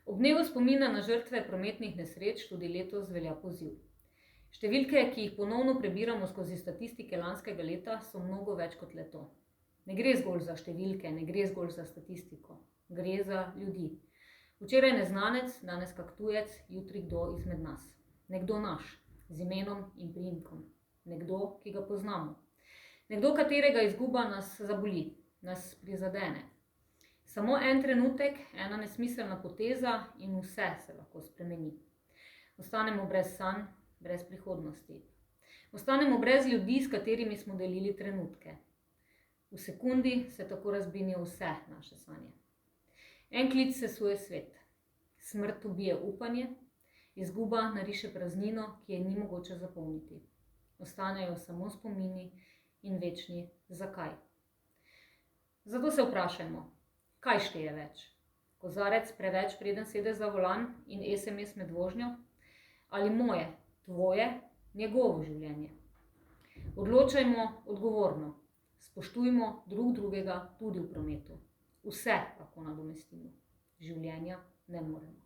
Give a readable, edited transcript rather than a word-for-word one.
Ob dnevu spomina na žrtve prometnih nesreč tudi letos velja poziv. Številke, ki jih ponovno prebiramo skozi statistike lanskega leta, so mnogo več kot le to. Ne gre zgolj za številke, ne gre zgolj za statistiko. Gre za ljudi. Včeraj neznanec, danes kak tujec, jutri kdo izmed nas. Nekdo naš, z imenom in priimkom. Nekdo, ki ga poznamo. Nekdo, katerega izguba nas zaboli, nas prizadene. Samo en trenutek, ena nesmiselna poteza in vse se lahko spremeni. Ostanemo brez sanj, brez prihodnosti. Ostanemo brez ljudi, s katerimi smo delili trenutke. V sekundi se tako razbinijo vse naše sanje. En klic sesuje svet. Smrt ubije upanje, izguba nariše praznino, ki je ni mogoče zapolniti. Ostanejo samo spomini in večni zakaj. Zato se vprašajmo, kaj šteje več? Kozarec preveč, preden sedeš za volan in SMS med vožnjo? Ali moje, tvoje, njegovo življenje? Odločajmo odgovorno. Spoštujmo drug drugega tudi v prometu. Vse lahko nadomestimo. Življenja ne moremo.